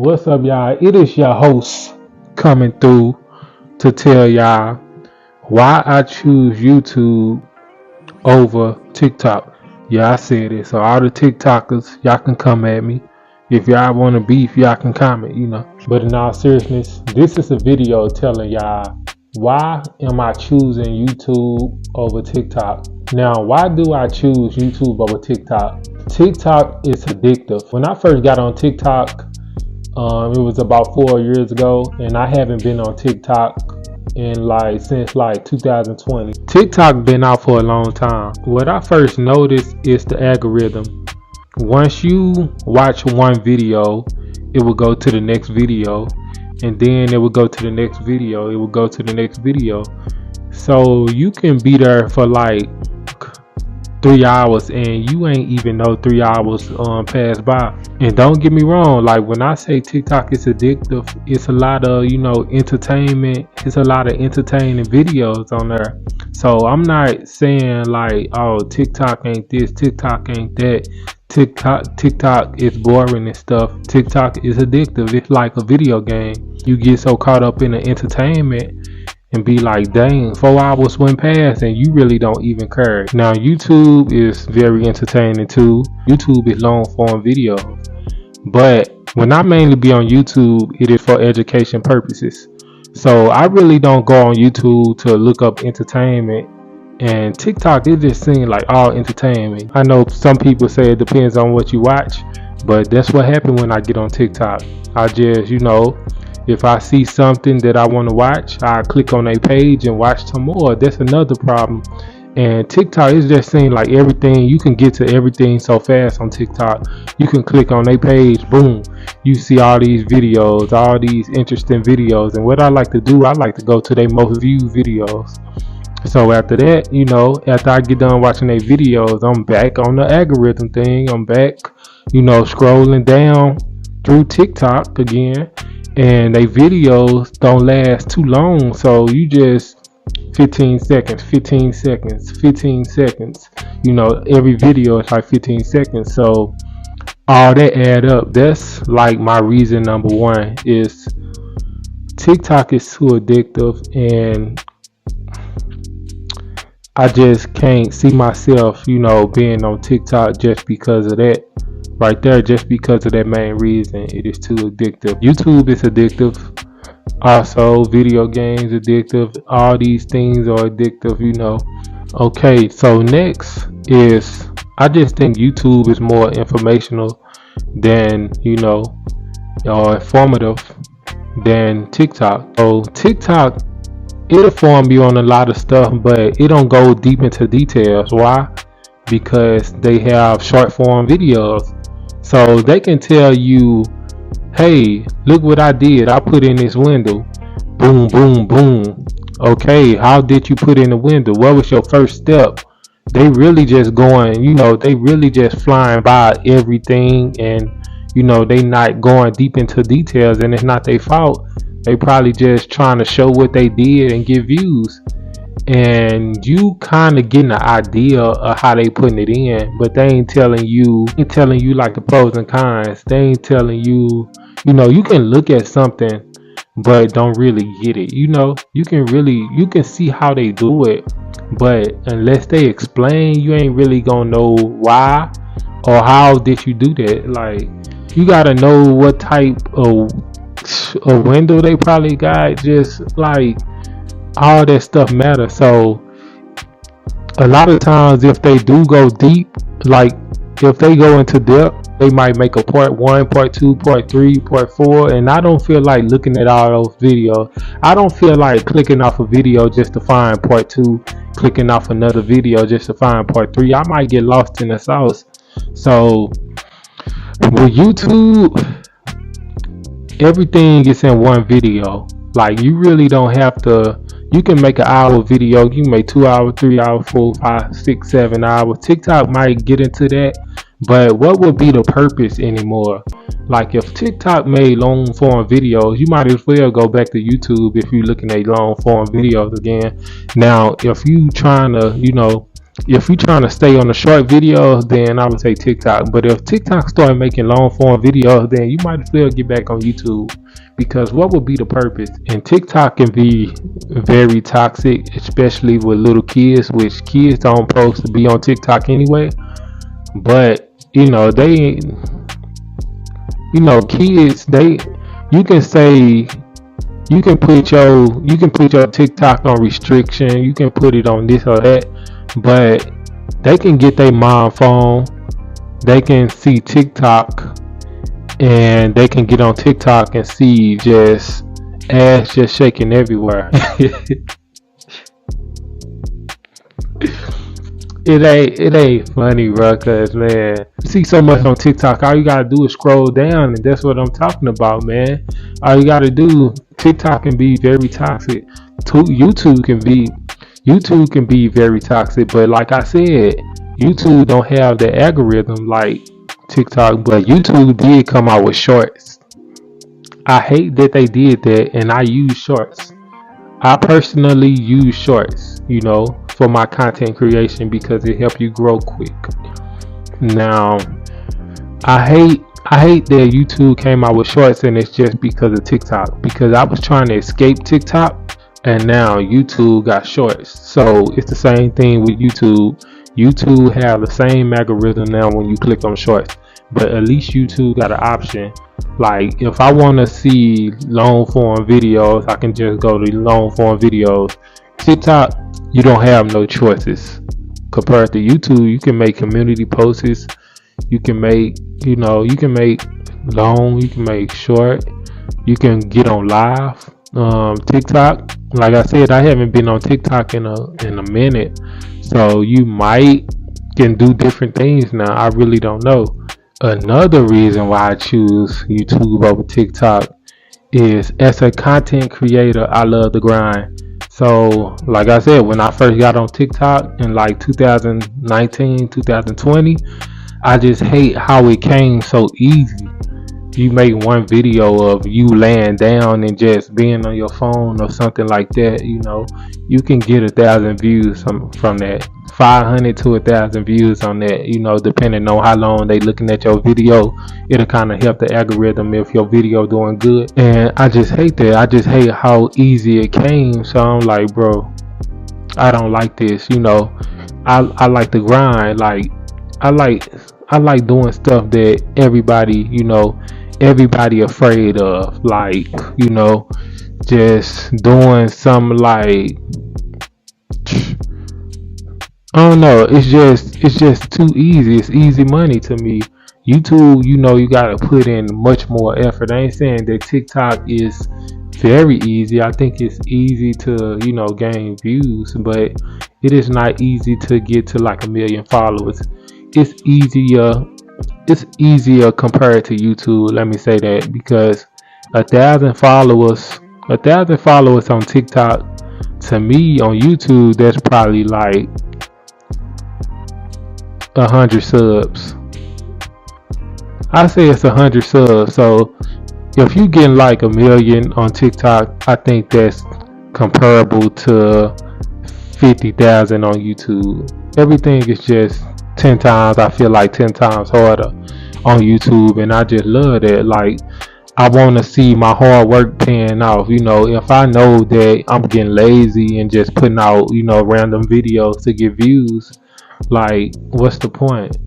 What's up, y'all? It is your host coming through to tell y'all why I choose YouTube over TikTok. Yeah, I said it. So all the TikTokers, y'all can come at me. If y'all want to beef, y'all can comment. But in all seriousness, this is a video telling y'all why am I choosing YouTube over TikTok. Now, why do I choose YouTube over TikTok? TikTok is addictive. When I first got on TikTok, it was about 4 years ago, and I haven't been on TikTok since 2020. TikTok been out for a long time. What I first noticed is the algorithm. Once you watch one video, it will go to the next video, and then it will go to the next video. It will go to the next video. So you can be there for 3 hours and you ain't even know 3 hours passed by. And don't get me wrong, when I say TikTok is addictive, it's a lot of entertainment. It's a lot of entertaining videos on there. So I'm not saying TikTok ain't this, TikTok ain't that. TikTok is boring and stuff. TikTok is addictive. It's like a video game. You get so caught up in the entertainment and be like, dang, 4 hours went past and you really don't even care. Now, YouTube is very entertaining too. YouTube is long form video. But when I mainly be on YouTube, it is for education purposes. So I really don't go on YouTube to look up entertainment. And TikTok, it just seems like all entertainment. I know some people say it depends on what you watch, but that's what happened when I get on TikTok. I just, if I see something that I want to watch, I click on a page and watch some more. That's another problem. And TikTok is just seeing like everything. You can get to everything so fast on TikTok. You can click on a page, boom, you see all these videos, all these interesting videos. And what I like to do, I like to go to their most viewed videos. So after that, after I get done watching their videos, I'm back on the algorithm thing. I'm back, scrolling down through TikTok again. And they videos don't last too long, so you just 15 seconds. Every video is like 15 seconds. So all that add up. That's like my reason number one is TikTok is too addictive, and I just can't see myself, being on TikTok just because of that. Right there, just because of that main reason, it is too addictive. YouTube is addictive. Also, video games addictive. All these things are addictive, Okay, so next is, I just think YouTube is more informational than, or informative than TikTok. So TikTok, it'll inform you on a lot of stuff, but it don't go deep into details. Why? Because they have short form videos. So they can tell you, hey, look what I did. I put in this window. Boom, boom, boom. Okay, how did you put in the window? What was your first step? They really just going, they really just flying by everything, and, they not going deep into details, and it's not their fault. They probably just trying to show what they did and get views. And you kind of getting an idea of how they putting it in, but they ain't telling you like the pros and cons. They ain't telling you, you can look at something, but don't really get it. You can see how they do it, but unless they explain, you ain't really gonna know why or how did you do that. You gotta know what type of a window they probably got. Just all that stuff matters. So a lot of times, if they do go deep, if they go into depth, they might make a part 1, part 2, part 3, part 4, and I don't feel like looking at all those videos. I don't feel like clicking off a video just to find part 2, clicking off another video just to find part 3. I might get lost in the sauce. So with YouTube, everything is in one video. You really don't have to. You can make an hour video. You can make 2 hours, 3 hours, 4, 5, 6, 7 hours. TikTok might get into that, but what would be the purpose anymore? If TikTok made long form videos, you might as well go back to YouTube if you're looking at long form videos again. Now, if you trying to, If you're trying to stay on the short videos, then I would say TikTok. But if TikTok start making long form videos, then you might as well get back on YouTube. Because what would be the purpose? And TikTok can be very toxic, especially with little kids, which kids don't supposed to be on TikTok anyway. But kids, you can say you can put your TikTok on restriction. You can put it on this or that, but they can get their mom phone. They can see TikTok, and they can get on TikTok and see just ass just shaking everywhere. It ain't funny, bro. Cause man, you see so much on TikTok. All you gotta do is scroll down, and that's what I'm talking about, man. All you gotta do. TikTok can be very toxic. YouTube can be very toxic. But like I said, YouTube don't have the algorithm like TikTok. But YouTube did come out with shorts. I hate that they did that, and I use shorts. I personally use shorts, for my content creation because it helps you grow quick. Now, I hate that YouTube came out with shorts and it's just because of TikTok. Because I was trying to escape TikTok and now YouTube got shorts. So it's the same thing with YouTube. YouTube have the same algorithm now when you click on shorts. But at least YouTube got an option. Like if I want to see long form videos, I can just go to long form videos. TikTok, you don't have no choices. Compared to YouTube, you can make community posts. You can make, you can make long, you can make short. You can get on live. TikTok, like I said, I haven't been on TikTok in a minute. So you might can do different things now. I really don't know. Another reason why I choose YouTube over TikTok is as a content creator, I love the grind. So, like I said, when I first got on TikTok in like 2019, 2020, I just hate how it came so easy. You make one video of you laying down and just being on your phone or something like that, you can get 1,000 views from that. 500 to 1,000 views on that, depending on how long they looking at your video. It'll kind of help the algorithm if your video doing good. And I just hate that. I just hate how easy it came. So I'm like, bro, I don't like this. I like the grind. Like I like doing stuff that everybody afraid of. Like, just doing some like, I don't know. It's just too easy. It's easy money to me. YouTube, you gotta put in much more effort. I ain't saying that TikTok is very easy. I think it's easy to, gain views, but it is not easy to get to like 1 million followers. It's easier compared to YouTube. Let me say that because 1,000 followers on TikTok, to me on YouTube, that's probably like 100 subs. I say it's 100 subs. So if you getting like 1 million on TikTok, I think that's comparable to 50,000 on YouTube. Everything is just 10 times. I feel like 10 times harder on YouTube, and I just love that. Like I want to see my hard work paying off. If I know that I'm getting lazy and just putting out, random videos to get views, like what's the point?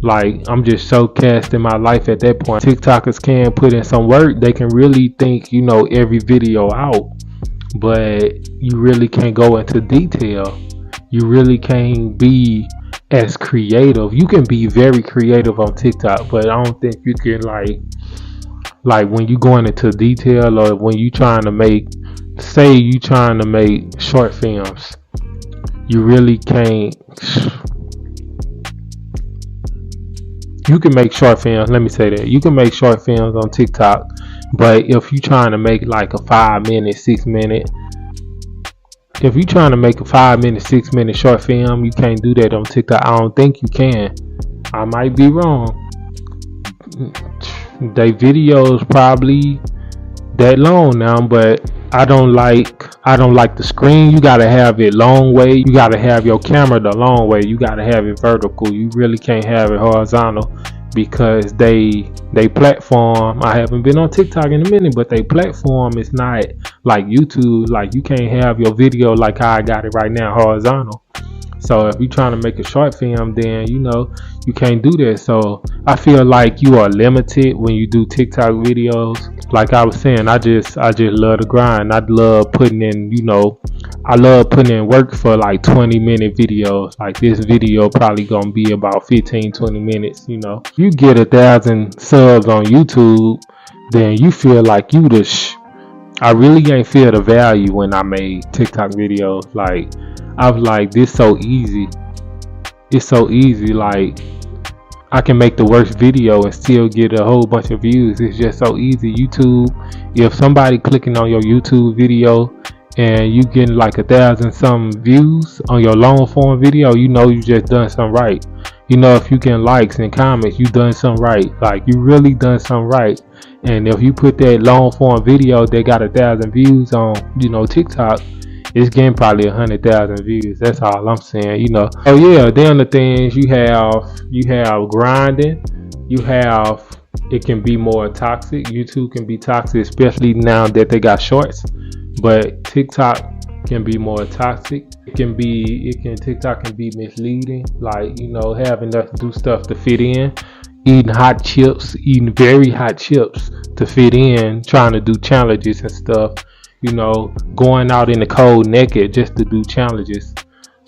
Like I'm just so cast in my life at that point. TikTokers can put in some work. They can really think every video out, but you really can't go into detail. You really can't be as creative. You can be very creative on TikTok, but I don't think you can like when you going into detail, or when you trying to make short films. You really can't. You can make short films. Let me say that you can make short films on TikTok, but if you trying to make like a 5-minute, 6-minute, if you trying to make a 5-minute, 6-minute short film, you can't do that on TikTok. I don't think you can. I might be wrong. They videos probably that long now, but I don't like the screen. You gotta have it long way. You gotta have your camera the long way. You gotta have it vertical. You really can't have it horizontal because they platform. I haven't been on TikTok in a minute, but they platform is not like YouTube. Like you can't have your video like how I got it right now horizontal. So if you're trying to make a short film, then you can't do that. So I feel like you are limited when you do TikTok videos. Like I was saying, I just love the grind. I love putting in, I love putting in work for like 20-minute videos. Like this video probably gonna be about 15-20 minutes. You get 1,000 subs on YouTube, then you feel like you I really ain't feel the value when I made TikTok videos. Like I was like, this so easy. It's so easy. Like I can make the worst video and still get a whole bunch of views. It's just so easy. YouTube, if somebody clicking on your YouTube video and you getting like 1,000 some views on your long form video, you just done something right. If you get likes and comments, you done something right. Like you really done something right. And if you put that long form video that got 1,000 views on, TikTok, it's getting probably 100,000 views. That's all I'm saying, Oh yeah, then the things you have grinding. It can be more toxic. YouTube can be toxic, especially now that they got shorts. But TikTok can be more toxic. TikTok can be misleading. Like, having us do stuff to fit in. Eating very hot chips to fit in, trying to do challenges and stuff. Going out in the cold naked just to do challenges.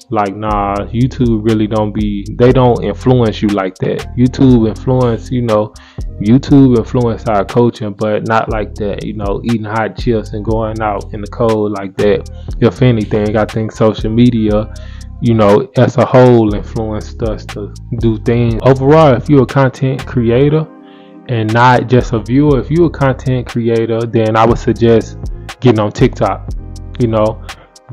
Like, nah, YouTube really they don't influence you like that. YouTube influence our coaching, but not like that, eating hot chips and going out in the cold like that. If anything, I think social media, as a whole influenced us to do things. Overall, if you're a content creator and not just a viewer, if you're a content creator, then I would suggest getting on TikTok.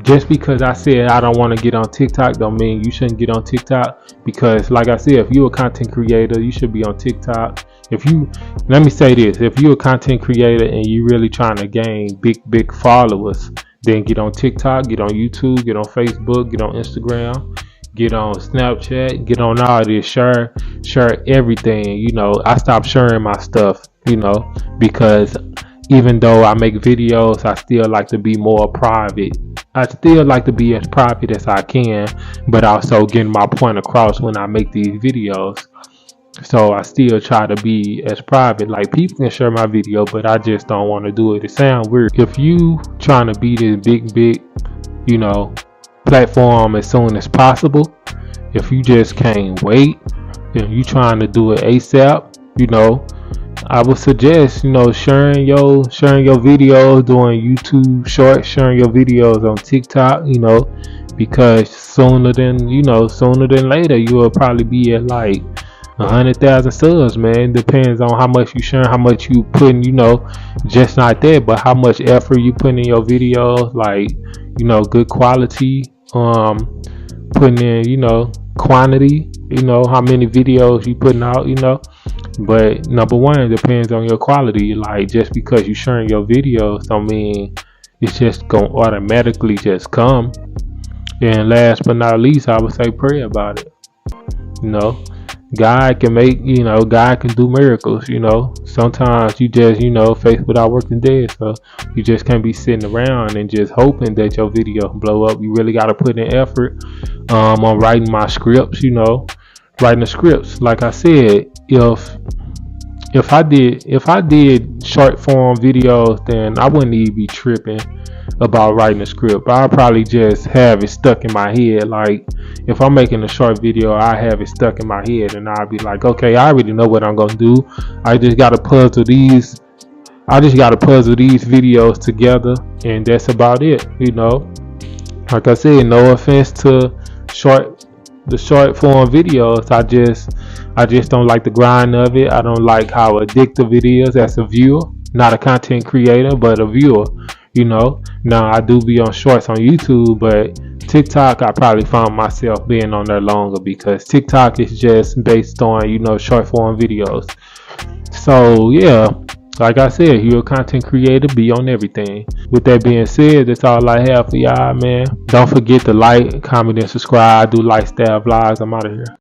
Just because I said I don't want to get on TikTok don't mean you shouldn't get on TikTok, because like I said, if you're a content creator, you should be on TikTok. Let me say this, if you're a content creator and you're really trying to gain big followers, then get on TikTok, get on YouTube, get on Facebook, get on Instagram, get on Snapchat, get on all this, share everything. I stopped sharing my stuff, because even though I make videos, I still like to be more private. I still like to be as private as I can, but also getting my point across when I make these videos. So I still try to be as private. Like, people can share my video, but I just don't want to do it. It sounds weird. If you trying to be this big, platform as soon as possible, if you just can't wait, if you trying to do it ASAP, I would suggest, sharing your videos, doing YouTube shorts, sharing your videos on TikTok, because sooner than later, you will probably be at like 100,000 subs, man. Depends on how much you share, how much you putting, just not that, but how much effort you put in your videos, like, good quality, putting in, quantity, how many videos you putting out, But number one, it depends on your quality. Like, just because you sharing your videos don't mean it's just gonna automatically just come. And last but not least, I would say pray about it. God can make, God can do miracles, Sometimes you just, faith without working dead. So you just can't be sitting around and just hoping that your video can blow up. You really got to put in effort on writing my scripts, writing the scripts. Like I said, if I did short form videos, then I wouldn't even be tripping about writing a script. I'll probably just have it stuck in my head. Like, if I'm making a short video, I have it stuck in my head, and I'll be like, okay, I already know what I'm gonna do. I just gotta puzzle these videos together, and that's about it. Like I said, no offense to the short form videos. I just don't like the grind of it. I don't like how addictive it is as a viewer, not a content creator, but a viewer. Now I do be on shorts on YouTube, but TikTok, I probably found myself being on there longer, because TikTok is just based on, short form videos. So yeah, Like I said, you're a content creator, be on everything. With that being said, that's all I have for y'all, man. Don't forget to like, comment, and subscribe. I do lifestyle vlogs. I'm out of here.